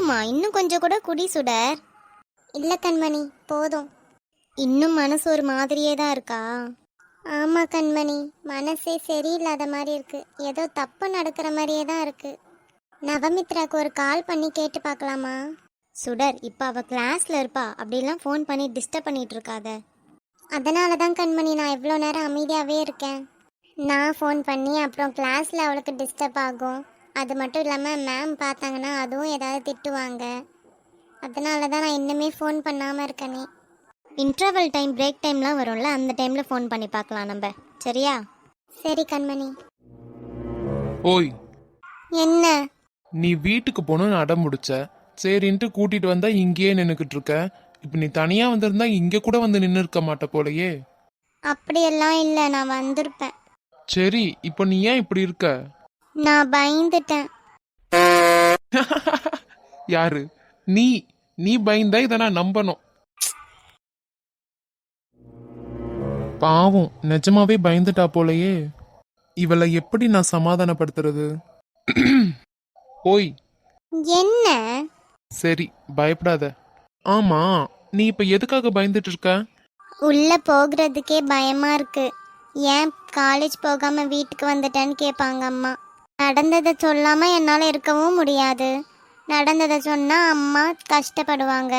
போதுமா? இன்னும் கொஞ்சம் கூட குடி சுடர். இல்லை கண்மணி, போதும். இன்னும் மனசு ஒரு மாதிரியே தான் இருக்கா? ஆமாம் கண்மணி, மனசே சரியில்லாத மாதிரி இருக்கு. ஏதோ தப்பு நடக்கிற மாதிரியே தான் இருக்கு. நவமித்ராக்கு ஒரு கால் பண்ணி கேட்டு பார்க்கலாமா? சுடர், இப்போ அவள் கிளாஸில் இருப்பா. அப்படிலாம் ஃபோன் பண்ணி டிஸ்டர்ப் பண்ணிட்டு இருக்காத. அதனால தான் கண்மணி நான் இவ்வளோ நேரம் அமைதியாகவே இருக்கேன். நான் ஃபோன் பண்ணி அப்புறம் கிளாஸில் அவளுக்கு டிஸ்டர்ப் ஆகும். அது மட்டும் இல்லாமல் மேம் பார்த்தாங்கன்னா அதுவும் ஏதாவது திட்டுவாங்க. அதனால தான் நான் இன்னுமே ஃபோன் பண்ணாமல் இருக்கேனே. இன்டர்வல் டைம், பிரேக் டைம்லாம் வரும்ல, அந்த டைமில் ஃபோன் பண்ணி பார்க்கலாம் நம்ம. சரியா? சரி கண்மணி. ஓய், என்ன? நீ வீட்டுக்கு போகணும்னு அடம் முடிச்ச. சரின்ட்டு கூட்டிட்டு வந்தா இங்கேயே நின்றுக்கிட்டு இருக்க. இப்போ நீ தனியா வந்திருந்தா இங்க கூட வந்து நின்று இருக்க மாட்ட போலயே. அப்படியெல்லாம் இல்லை, நான் வந்திருப்பேன். சரி, இப்போ நீ ஏன் இப்படி இருக்க? நான் பயந்துட்டேன். யாரு? நீ நீ பயந்தா இதை நான் நம்பணும். பாவம், நிஜமாவே பயந்துட்டா போலயே. இவளை எப்படி நான் சமாதானப்படுத்துறது? ஓய். என்ன? சரி, பயப்படாத. ஆமா, நீ இப்ப எதுக்காக பயந்துட்டு இருக்க? உள்ள போகிறதுக்கே பயமா இருக்கு. ஏன் காலேஜ் போகாம வீட்டுக்கு வந்துட்டேன்னு கேட்பாங்க அம்மா. நடந்ததை சொல்லாம என்னால் இருக்கவும் முடியாது. நடந்ததை சொன்னா அம்மா கஷ்டப்படுவாங்க.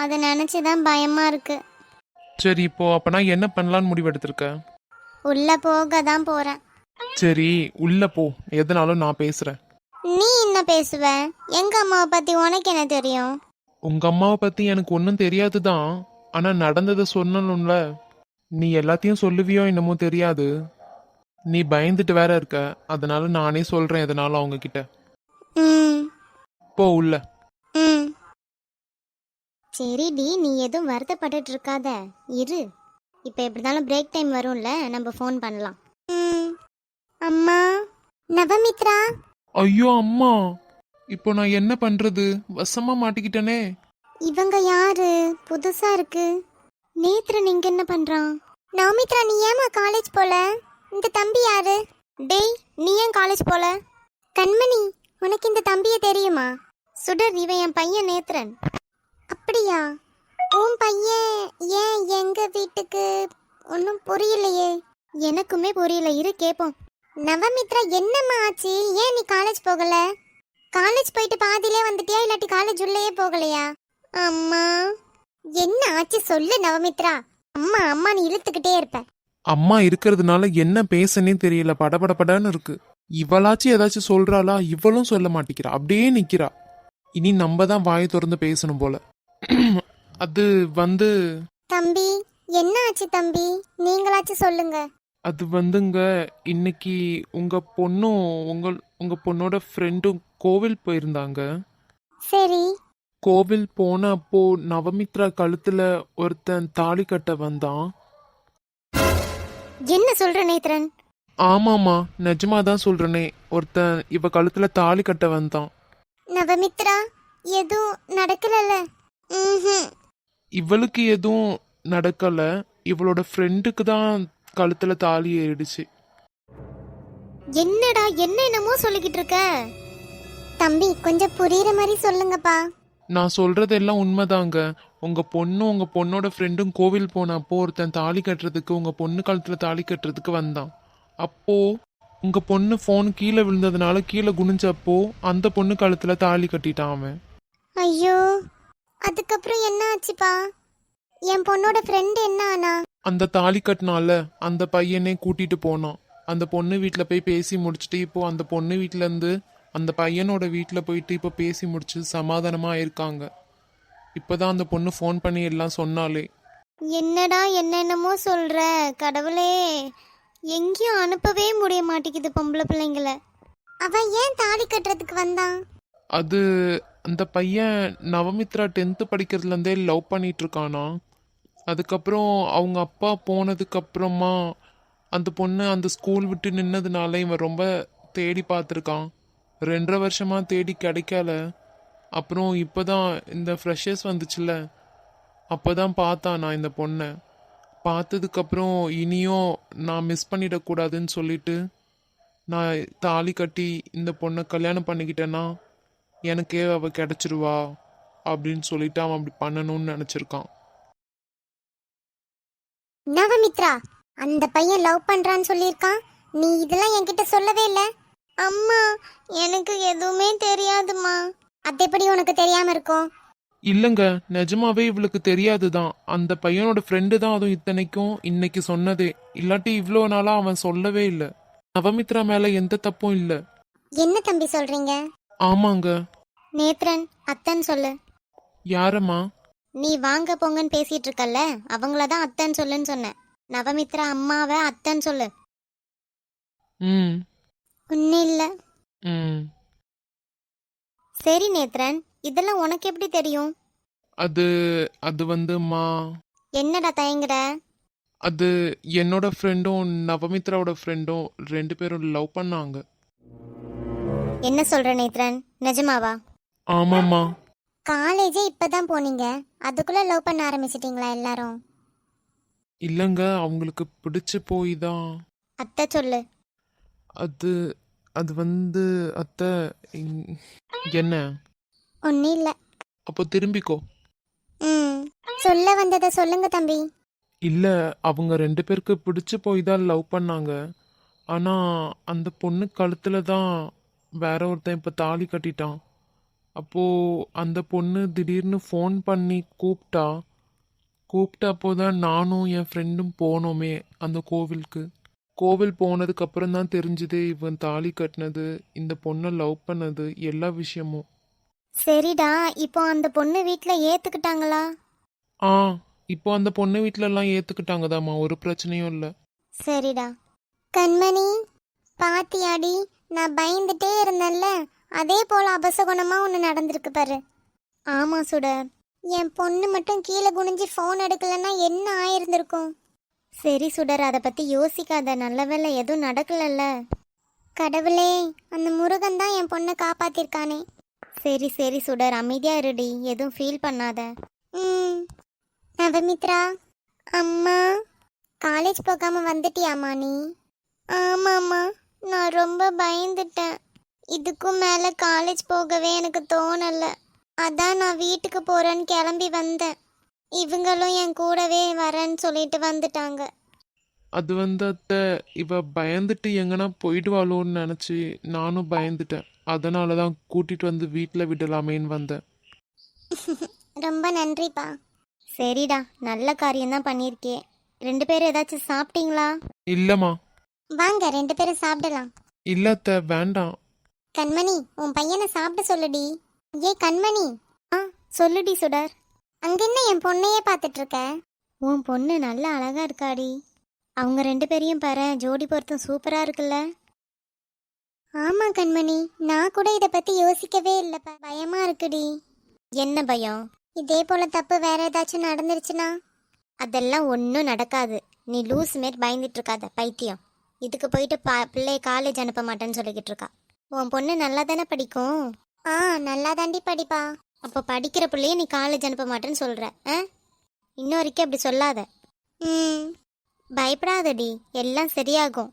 அதை நினச்சிதான் பயமா இருக்கு. சரி, இப்போ அப்ப நான் என்ன பண்ணலான்னு முடிவெடுத்திருக்க? உள்ள போக தான் போறேன். சரி, உள்ள போ. எதனாலும் நான் பேசுறேன். நீ என்ன பேசுவ? எங்க அம்மாவை பத்தி உனக்கு என்ன தெரியும்? உங்க அம்மாவை பத்தி எனக்கு ஒன்றும் தெரியாதுதான். ஆனா நடந்ததை சொல்லணும்ல. நீ எல்லாத்தையும் சொல்லுவியோ என்னமோ தெரியாது. நீ பயந்துட்டு வேற இருக்க. அதனால நானே சொல்றேன் எதனாலும் அவங்க கிட்ட. ம் போ உள்ள. ம் சரிடி, நீ எதுவும் வருத்தப்பட்டுட்டு இருக்காத. இரு, இப்போ எப்படி இருந்தாலும் பிரேக் டைம் வரும்ல, நம்ம ஃபோன் பண்ணலாம். ம் அம்மா, நவமித்ரா. ஐயோ அம்மா, இப்போ நான் என்ன பண்றது? வசமா மாட்டிக்கிட்டனே. இவங்க யாரு? புதுசா இருக்கு. நேத்ரன் இங்க என்ன பண்றான்? நவமித்ரா, நீ ஏமா காலேஜ் போல? இந்த தம்பி யாரு? டேய், நீ ஏன் காலேஜ் போல? கண்மணி, உனக்கு இந்த தம்பியை தெரியுமா? சுடர், இவன் என் பையன் நேத்ரன். அப்படியா? உன் பையன் ஏன் எங்க வீட்டுக்கு? ஒன்றும் புரியலையே. எனக்குமே புரியல, இரு கேட்போம். நவமித்ரா, என்னம்மா ஆச்சு? ஏன் நீ காலேஜ் போகல? காலேஜ் போயிட்டு பாதியிலே வந்துட்டியா, இல்லாட்டி காலேஜ் உள்ளேயே போகலையா? அம்மா, என்ன ஆச்சு சொல்லு நவமித்ரா. அம்மா அம்மா நீ இழுத்துக்கிட்டே இருப்ப. அம்மா இருக்கிறதுனால என்ன பேசனே தெரியல. படபடபடன்னு இருக்கு. இவளாச்சும் ஏதாச்சும் சொல்றாளா? இவளும் சொல்ல மாட்டேங்கிறா, அப்படியே நிக்கிறா. இனி நம்ம தான் வாயை திறந்து பேசணும் போல. அது வந்து தம்பி, என்ன ஆச்சு தம்பி? நீங்களாச்சும் சொல்லுங்க. அது வந்துங்க, இன்னைக்கு உங்க பொண்ணும் உங்க பொண்ணோட ஃப்ரெண்டும் கோவில் போயிருந்தாங்க. சரி. கோவில் போன அப்போ நவமித்ரா கழுத்துல ஒருத்தன் தாலி கட்ட வந்தான். என்ன சொல்ற நேத்ரன்? ஆமாமா, நிஜமாதான் சொல்றனே. ஒருத்தன் இவ கழுத்துல தாலி கட்ட வந்தான். நவமித்ரா, எதுவும் நடக்கலல்ல? ம்ஹும். இவளுக்கு எதுவும் நடக்கல. இவளோட ஃப்ரெண்டுக்கு தான் கழுத்துல தாலி ஏறிடுச்சு. என்னடா என்னென்னமோ சொல்லிக்கிட்டு இருக்க? தம்பி, கொஞ்சம் புரியுற மாதிரி சொல்லுங்கப்பா. நான் சொல்றதெல்லாம் உண்மைதாங்க. உங்க பொண்ணும் உங்க பொண்ணோட ஃப்ரெண்டும் கோவில் போனப்போ ஒருத்தன் தாலி கட்டுறதுக்கு, உங்க பொண்ணு கழுத்துல தாலி கட்டுறதுக்கு வந்தான். அப்போ உங்க பொண்ணு ஃபோன் கீழே விழுந்ததுனால கீழே குனிஞ்சப்போ அந்த பொண்ணு கழுத்துல தாலி கட்டிட்டான் அவன். ஐயோ, அதுக்கப்புறம் என்ன ஆச்சுப்பா? என் பொண்ணோட ஃப்ரெண்ட் என்ன ஆனா? அந்த தாலி கட்டினால அந்த பையனே கூட்டிட்டு போனான். அந்த பொண்ணு வீட்டில் போய் பேசி முடிச்சுட்டு இப்போ அந்த பொண்ணு வீட்டில இருந்து அந்த பையனோட வீட்டில் போயிட்டு இப்போ பேசி முடிச்சு சமாதானமா இருக்காங்க. இப்போதான் அந்த பொண்ணு ஃபோன் பண்ணி எல்லாம் சொன்னாலே. என்னடா என்னென்னமோ சொல்ற? கடவுளே, எங்கேயும் அனுப்பவே முடிய மாட்டேங்குது பொம்பளை பிள்ளைங்கள. அவன் ஏன் தாலி கட்டுறதுக்கு வந்தான்? அது அந்த பையன் நவமித்ரா 10th படிக்கிறதுலேருந்தே லவ் பண்ணிட்டு இருக்கானா. அதுக்கப்புறம் அவங்க அப்பா போனதுக்கு அப்புறமா அந்த பொண்ணு அந்த ஸ்கூல் விட்டு நின்னதுனால இவன் ரொம்ப தேடி பார்த்துருக்கான். 2.5 வருஷமா தேடி கிடைக்கல. அப்புறம் இப்போதான் இந்த ஃப்ரெஷர்ஸ் வந்துச்சுல, அப்போதான் பார்த்தான் நான் இந்த பொண்ணை. பார்த்ததுக்கப்புறம் இனியும் நான் மிஸ் பண்ணிடக்கூடாதுன்னு சொல்லிட்டு நான் தாலி கட்டி இந்த பொண்ணை கல்யாணம் பண்ணிக்கிட்டேன்னா எனக்கே அவ கிடைச்சிருவா அப்படின்னு சொல்லிட்டு அவன் அப்படி பண்ணணும்னு நினச்சிருக்கான். நவமித்ரா, அந்த பையன் லவ் பண்றான்னு சொல்லியிருக்கான். நீ இதெல்லாம் என்கிட்ட சொல்லவே இல்லை. அம்மா, எனக்கு எதுவுமே தெரியாதுமா. அது எப்படி உனக்கு தெரியாம இருக்கும்? இல்லைங்க, நிஜமாவே இவளுக்கு தெரியாதுதான். அந்த பையனோட ஃப்ரெண்டு தான் அதுவும் இத்தனைக்கும் இன்னைக்கு சொன்னதே. இல்லாட்டி இவ்வளோ நாளாக அவன் சொல்லவே இல்லை. நவமித்ரா மேலே எந்த தப்பும் இல்லை. என்ன தம்பி சொல்றீங்க? ஆமாங்க. நேத்ரன், அத்தன்னு சொல்லு. யாரம்மா? நீ வாங்க போங்கன்னு பேசிட்டு இருக்கல்ல, அவங்கள தான் அத்தன்னு சொல்லுன்னு சொன்னேன். நவமித்ரா அம்மாவை அத்தன்னு சொல்லு. ம் ஒன்னும் இல்லை. ம் சரி நேத்ரன், இதெல்லாம் உனக்கு எப்படி தெரியும்? அது அது வந்துமா, என்னடா தயங்குற? அது என்னோட ஃப்ரெண்டும் நவமித்ராவோட ஃப்ரெண்டும் 2 பேரும் லவ் பண்ணாங்க. என்ன சொல்ற நேத்ரன், நிஜமாவா? ஆமாம்மா. காலேஜே இப்பதான் போனீங்க, அதுக்குள்ள லவ் பண்ண ஆரம்பிச்சிட்டீங்களா எல்லாரும்? இல்லைங்க, அவங்களுக்கு பிடிச்சு போய் தான். அத்தை சொல்லு. அது அது வந்து அத்தை என்ன? ஒன்னும் இல்லை. அப்போ திரும்பிக்கோ. ம், சொல்ல வந்ததை சொல்லுங்க தம்பி. இல்லை, அவங்க 2 பேருக்கு பிடிச்சு போய் தான் லவ் பண்ணாங்க. ஆனால் அந்த பொண்ணு கழுத்தில் தான் வேற ஒருத்தன் இப்போ தாலி கட்டிட்டான். அப்போது அந்த பொண்ணு திடீர்னு ஃபோன் பண்ணி கூப்பிட்டப்போ தான் நானும் என் ஃப்ரெண்டும் போனோமே அந்த கோவிலுக்கு. கோவில் போனதுக்கப்புறம் தான் தெரிஞ்சுது இவன் தாலி கட்டினது, இந்த பொண்ணை லவ் பண்ணது, எல்லா விஷயமும். சரிடா, இப்போ அந்த பொண்ணு வீட்டில் ஏத்துக்கிட்டாங்களா? ஆ, இப்போ அந்த பொண்ணு வீட்டிலலாம் ஏற்றுக்கிட்டாங்கதாம்மா, ஒரு பிரச்சனையும் இல்லை. சரிடா. கண்மணி, பாத்தியாடி, நான் பயந்துட்டே இருந்தேன்ல, அதே போல அபசகுணமா ஒன்று நடந்திருக்கு பாரு. ஆமா சுடர். என் பொண்ணு மட்டும் கீழே குனிஞ்சு ஃபோன் எடுக்கலன்னா என்ன ஆயிருந்திருக்கும்? சரி சுடர், அதை பற்றி யோசிக்காத. நல்ல வேளை எதுவும் நடக்கலல்ல. கடவுளே, அந்த முருகன் தான் என் பொண்ணை காப்பாத்திருக்கானே. சரி சரி சுடர், அமைதியா இருடி, எதுவும் ஃபீல் பண்ணாத. ம். நவமித்ரா, அம்மா, காலேஜ் போகாம வந்துட்டியாம்மா நீ? ஆமாம்மா, நான் ரொம்ப பயந்துட்டேன். இதுக்கும் மேலே காலேஜ் போகவே எனக்கு தோணலை. அதான் நான் வீட்டுக்கு போகிறேன்னு கிளம்பி வந்தேன். இவங்களும் என் கூடவே வரேன்னு சொல்லிட்டு வந்துட்டாங்க. அது வந்து அத்தை, இவ பயந்துட்டு எங்கன்னா போயிடுவாளோன்னு நினச்சி நானும் பயந்துட்டேன். அதனால தான் கூட்டிகிட்டு வந்து வீட்டில் விடலாமேன்னு வந்தேன். ரொம்ப நன்றிப்பா. சரிடா, நல்ல காரியம்தான் பண்ணியிருக்கே. 2 பேரும் ஏதாச்சும் சாப்பிட்டீங்களா? இல்லைம்மா. வாங்க 2 பேரும் சாப்பிடலாம். இல்லை அத்தை, வேண்டாம். கண்மணி, உன் பையனை சாப்பிட சொல்லுடி. ஏ கண்மணி, ஆ சொல்லுடி சுடர். அங்க என்ன என் பொண்ணையே பார்த்துட்டு இருக்க? உன் பொண்ணு நல்ல அழகா இருக்காடி. அவங்க 2 பேரையும் பாரு, ஜோடி பொருத்தம் சூப்பரா இருக்குல்ல. ஆமா கண்மணி, நான் கூட இதை பத்தி யோசிக்கவே இல்லப்பா. பயமா இருக்குடி. என்ன பயம்? இதே போல தப்பு வேற ஏதாச்சும் நடந்துருச்சுன்னா? அதெல்லாம் ஒன்றும் நடக்காது. நீ லூஸ் மாரி பயந்துட்டு இருக்காத, பைத்தியம். இதுக்கு போயிட்டு பிள்ளை காலேஜ் அனுப்ப மாட்டேன்னு சொல்லிக்கிட்டு இருக்கா. உன் பொண்ணு நல்லா தானே படிக்கும்? ஆ, நல்லா தாண்டி படிப்பா. அப்போ படிக்கிற பிள்ளைய நீ காலேஜ் அனுப்ப மாட்டேன்னு சொல்கிற? இன்னும் வரைக்கும் அப்படி சொல்லாத. ம். பயப்படாதடி, எல்லாம் சரியாகும்.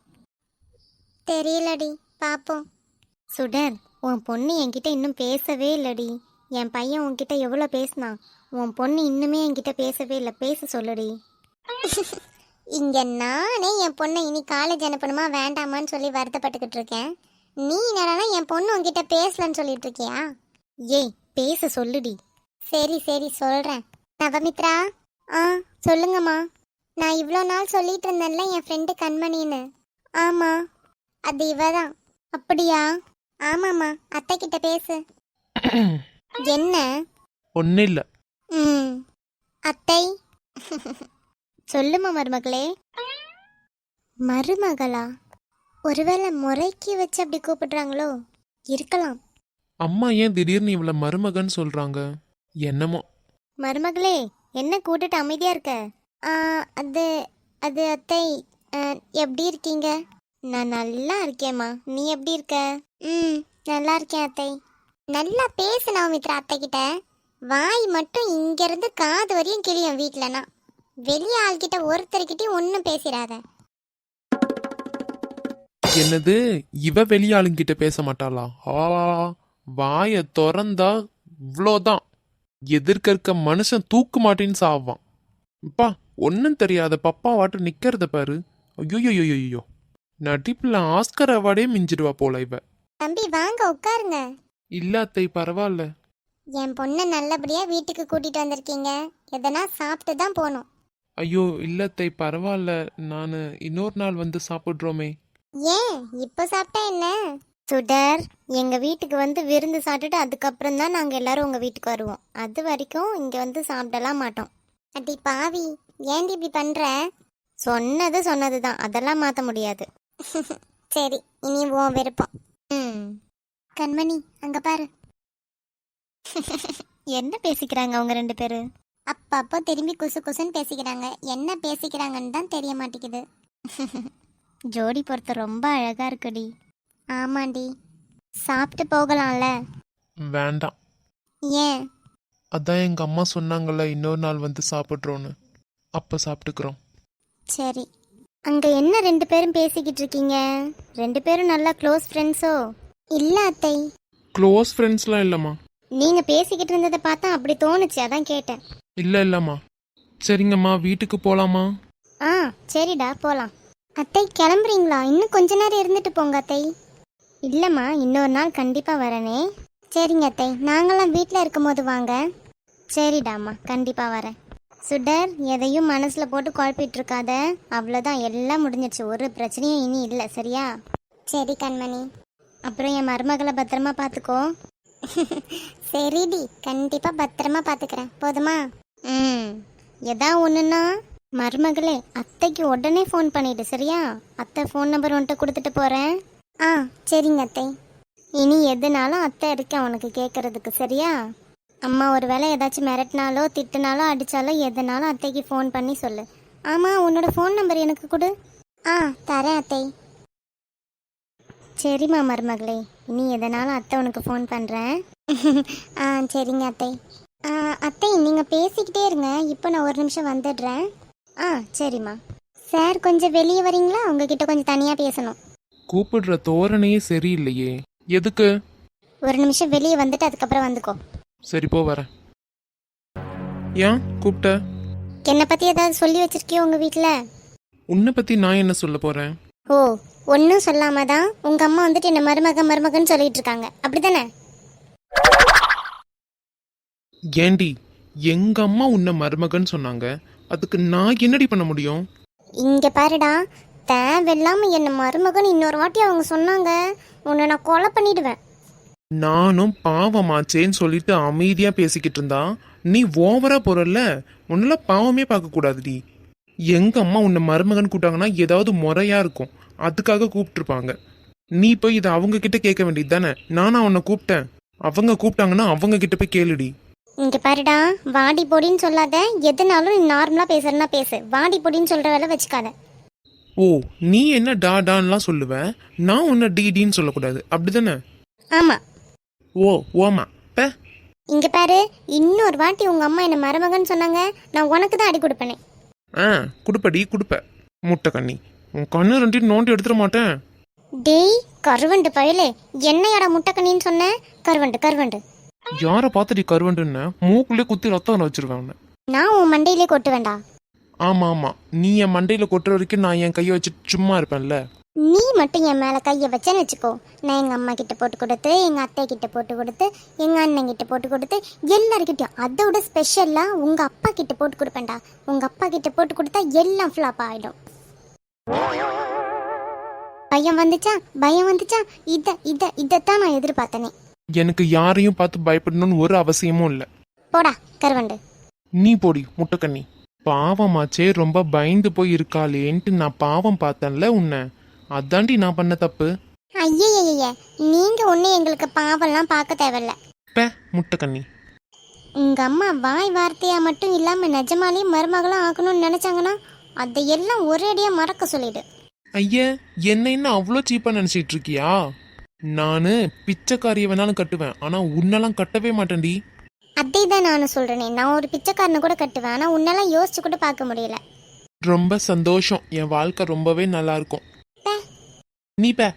தெரியலடி, பாப்போம். சுடர், உன் பொண்ணு என்கிட்ட இன்னும் பேசவே இல்லடி. என் பையன் உன்கிட்ட எவ்வளோ பேசினான், உன் பொண்ணு இன்னுமே என்கிட்ட பேசவே இல்லை. பேச சொல்லுடி. இங்க நானே என் பொண்ணை இனி காலேஜ் அனுப்பணுமா வேண்டாமான்னு சொல்லி வருத்தப்பட்டுக்கிட்டு இருக்கேன். நீ என்னடா என் பொண்ணு உன்கிட்ட பேசலன்னு சொல்லிட்டு இருக்கியா? ஏய், பேச சொல்லுடி. சரி சரி சொல்றேன். நவமித்ரா. ஆ, சொல்லுங்கம்மா. நான் இவ்வளோ நாள் சொல்லிட்டு இருந்தேன்ல என் ஃப்ரெண்டு கண்மணின்னு. ஆமா, அது இவ தான். அப்படியா? ஆமாம்மா, அத்தை கிட்ட பேசு. என்ன? ஒன்றும் இல்லை. ம். அத்தை. சொல்லுமா மருமகளே. மருமகளா? ஒருவேளை முறைக்கு வச்சு அப்படி கூப்பிடுறாங்களோ? இருக்கலாம். அம்மா ஏன் திடீர்னு இவளை மருமகன்னு சொல்கிறாங்க? என்னமோ. மருமகளே, என்ன கூட்டிட்டு அமைதியா இருக்க? ஆ, அது அது அத்தை, எப்படி இருக்கீங்க? நான் நல்லா இருக்கேம்மா, நீ எப்படி இருக்க? ம், நல்லா இருக்கேன் அத்தை. நல்லா பேசு நவமித்ரா அத்தை கிட்ட. வாய் மட்டும் இங்கிருந்து காது வரையும் கிளியும் வீட்டிலனா. வெளியே ஆள்கிட்ட ஒருத்தர்கிட்டயும் ஒன்றும் பேசிடாத. என்னது, இவ வெளியாளுங்கிட்ட பேச மாட்டாளா? வாயை திறந்தா இவ்வளோதான். எதிர்க்க இருக்க மனுஷன் தூக்கு மாட்டின்னு சாவான். அப்பா, ஒன்றும் தெரியாத பப்பா வாட்டு நிக்கிறத பாரு. ஐயோ, நடிப்புல ஆஸ்கர் அவார்டே மிஞ்சிடுவா போல இவ. தம்பி வாங்க உட்காருங்க. இல்ல அத்தை, பரவாயில்ல. என் பொண்ணை நல்லபடியா வீட்டுக்கு கூட்டிட்டு வந்திருக்கீங்க. எதனா சாப்பிட்டு தான் போகணும். ஐயோ இல்ல அத்தை, பரவாயில்ல. நான் இன்னொரு நாள் வந்து சாப்பிட்றோமே. ஏன் இப்போ சாப்பிட்டா என்ன? சுடர், எங்க வீட்டுக்கு வந்து விருந்து சாப்பிட்டுட்டு அதுக்கப்புறம் தான் நாங்க எல்லாரும் உங்க வீட்டுக்கு வருவோம். அது வரைக்கும் இங்க வந்து சாப்பிடலாம் மாட்டோம். அடி பாவி, ஏன்டி இப்படி பண்ற? சொன்னது தான், அதெல்லாம் மாத்த முடியாது. சரி, இனி உன் விருப்பம். ம். கண்மணி அங்க பாரு. என்ன பேசிக்கிறாங்க அவங்க ரெண்டு பேரு? அப்பப்போ திரும்பி குசு குசுன்னு பேசிக்கிறாங்க. என்ன பேசிக்கிறாங்கன்னு தான் தெரிய மாட்டேங்குது. ஜோடி பொறுத்த ரொம்ப அழகா இருக்குடி. ஆமாண்டி. சாப்பிட்டு போகலாம்ல? வேண்டாம். ஏன்? அதான் எங்க அம்மா சொன்னாங்கல்ல, இன்னொரு நாள் வந்து சாப்பிட்றோன்னு. அப்ப சாப்பிட்டுக்கிறோம். சரி. அங்க என்ன ரெண்டு பேரும் பேசிக்கிட்டு இருக்கீங்க? ரெண்டு பேரும் நல்லா க்ளோஸ் ஃப்ரெண்ட்ஸோ? இல்ல அத்தை. க்ளோஸ் ஃப்ரெண்ட்ஸ்லாம் இல்லம்மா. நீங்க பேசிக்கிட்டு இருந்ததை பார்த்தா அப்படி தோணுச்சு, அதான் கேட்டேன். இல்லம்மா. சரிங்கம்மா, வீட்டுக்கு போலாமா? ஆ சரிடா, போலாம். அத்தை கிளம்புறீங்களா? இன்னும் கொஞ்ச நேரம் இருந்துட்டு போங்க அத்தை. இல்லம்மா, இன்னொரு நாள் கண்டிப்பா வரனே. சரிங்க அத்தை, நாங்களாம் வீட்டில் இருக்கும்போது வாங்க. சரிடாம்மா, கண்டிப்பா வரேன். சுடர், எதையும் மனசுல போட்டு குழப்பிட்டு இருக்காத. அவ்வளோதான், எல்லாம் முடிஞ்சிடுச்சு. ஒரு பிரச்சனையும் இனி இல்லை, சரியா? சரி கண்மணி. அப்புறம் என் மருமகளை பத்திரமா பார்த்துக்கோ. சரிடி, கண்டிப்பா பத்திரமா பாத்துக்கிறேன். போதுமா? ம். எதா ஒன்றுன்னா மருமகளே, அத்தைக்கு உடனே ஃபோன் பண்ணிடு, சரியா? அத்தை ஃபோன் நம்பர் வந்துட்டு கொடுத்துட்டு போகிறேன். ஆ சரிங்க அத்தை. இனி எதுனாலும் அத்தை இருக்கேன் உனக்கு கேட்கறதுக்கு, சரியா? அம்மா ஒரு வேளை ஏதாச்சும் மிரட்டினாலோ திட்டுனாலோ அடித்தாலோ எதுனாலும் அத்தைக்கு ஃபோன் பண்ணி சொல்லு. ஆமாம், உன்னோட ஃபோன் நம்பர் எனக்கு கொடு. ஆ தரேன் அத்தை. சரிம்மா மருமகளே, இனி எதனாலும் அத்தை உனக்கு ஃபோன் பண்ணுறேன். ஆ சரிங்க அத்தை. அத்தை நீங்கள் பேசிக்கிட்டே இருங்க, இப்போ நான் ஒரு நிமிஷம் வந்துடுறேன். ஆ சரிம்மா. சார் கொஞ்சம் வெளியே வரீங்களா? உங்ககிட்ட கொஞ்சம் தனியாக பேசணும். கூப்பிடுற தோரணையே சரியில்லையே. எதுக்கு? ஒரு நிமிஷம் வெளியே வந்துட்டு அதுக்கப்புறம் வந்துக்கோ. சரி, போ வரேன். ஏன் கூப்பிட்ட? என்னை பற்றி ஏதாவது சொல்லி வச்சிருக்கியோ உங்கள் வீட்டில்? உன்னை பத்தி நான் என்ன சொல்ல போறேன்? ஓ, ஒன்றும் சொல்லாம தான் உங்கள் அம்மா வந்துட்டு என்ன மருமகன்னு சொல்லிட்டு இருக்காங்க, அப்படிதானே? ஏண்டி, எங்க அம்மா உன்னை மருமகன் சொன்னாங்க, அதுக்கு நான் என்னடி பண்ண முடியும்? இங்கே பாருடா, தேவையில்லாம என்ன மருமகன் இன்னொரு வாட்டி அவங்க சொன்னாங்க, உன்னை நான் கொலை பண்ணிடுவேன். நானும் பாவமாச்சேன்னு சொல்லிட்டு அமைதியா பேசிக்கிட்டு இருந்தா நீ ஓவரா போறல்ல. உன்னால பாவமே பார்க்க கூடாதுடி. எங்க அம்மா உன்னை மருமகன் கூட்டாங்கன்னா ஏதாவது முறையா இருக்கும், அதுக்காக கூப்பிட்டுருப்பாங்க. நீ போய் இதை அவங்க கிட்ட கேட்க வேண்டியது தானே. நானா உன்னை கூப்பிட்டேன்? அவங்க கூப்பிட்டாங்கன்னா அவங்க கிட்ட போய் கேளுடி. இங்கே பாருடா, வாடி பொடின்னு சொல்லாத. எதுனாலும் நீ நார்மலாக பேசுறனா பேசு, வாடி பொடின்னு சொல்கிற வேலை வச்சுக்காத. ஓ, நீ என்ன டா டான்லாம் சொல்லுவ, நான் உன்னை டிடின்னு சொல்லக்கூடாது, அப்படிதானே? ஆமாம். ஓ ஓமா பே. இங்கே பாரு, இன்னொரு வாட்டி உங்கள் அம்மா என்ன மருமகன் சொன்னாங்க, நான் உனக்கு தான் அடி கொடுப்பேனே. ஆ, குடுப்படி குடுப்ப. முட்டை கண்ணி, உன் கண்ணு ரெண்டையும் நோண்டி எடுத்துட மாட்டேன். டேய் கருவண்டு பயலே, என்னையாடா முட்டைக்கண்ணின்னு சொன்ன? கருவண்டு. யாரை பார்த்துடி கருவண்டுன்னு? மூக்குள்ளே குத்தி ரத்தம் வச்சிருவேன் உன்னை. நான் உன் மண்டையிலே கொட்டு வேண்டா? ஆமா ஆமா, நீ என் மண்டையில கொட்டுற வரைக்கும் நான் என் கையை வச்சுட்டு சும்மா இருப்பேன்ல. நீ மட்டும் என் மேலே கையை வச்சேன்னு வச்சுக்கோ, நான் எங்கள் அம்மா கிட்ட போட்டு கொடுத்து, எங்கள் அத்தை கிட்ட போட்டு கொடுத்து, எங்கள் அண்ணன் கிட்ட போட்டு கொடுத்து, எல்லாருக்கிட்டையும், அதை விட ஸ்பெஷலாக உங்கள் அப்பா கிட்ட போட்டு கொடுப்பேன்டா. உங்கள் அப்பா கிட்ட போட்டு கொடுத்தா எல்லாம் ஃப்ளாப் ஆகிடும். பயம் வந்துச்சா? இதைத்தான் நான் எதிர்பார்த்தனே. எனக்கு யாரையும் பார்த்து பயப்படணும்னு ஒரு அவசியமும் இல்லை. போடா கருவண்டு. நீ போடி முட்டைக்கண்ணி. பாவமாச்சே, ரொம்ப பயந்து போய் இருக்காளேன்ட்டு நான் பாவம் பார்த்தேன்ல உன்னை, அதாண்டி நான் பண்ண தப்பு. ஐயய்ய, நீங்கள் ஒன்றும் எங்களுக்கு பாவம்லாம் பார்க்க தேவையில்ல. பே முட்டைக்கண்ணி. உங்கள் அம்மா வாய் வார்த்தையாக மட்டும் இல்லாமல் நிஜமாலே மருமகளாக ஆக்கணும்னு நினச்சாங்கன்னா அதையெல்லாம் ஒரேடியாக மறக்க சொல்லிடு. ஐயா, என்ன என்ன அவ்வளோ சீப்பாக நினச்சிட்டு இருக்கியா? நான் பிச்சைக்காரியை வேணாலும் கட்டுவேன், ஆனால் உன்னெல்லாம் கட்டவே மாட்டேன்டி. அதே தான் நானும் சொல்கிறேனே, நான் ஒரு பிச்சைக்காரனை கூட கட்டுவேன், ஆனால் உன்னெல்லாம் யோசிச்சு கூட பார்க்க முடியல. ரொம்ப சந்தோஷம், என் வாழ்க்கை ரொம்பவே நல்லா இருக்கும். நீ பே.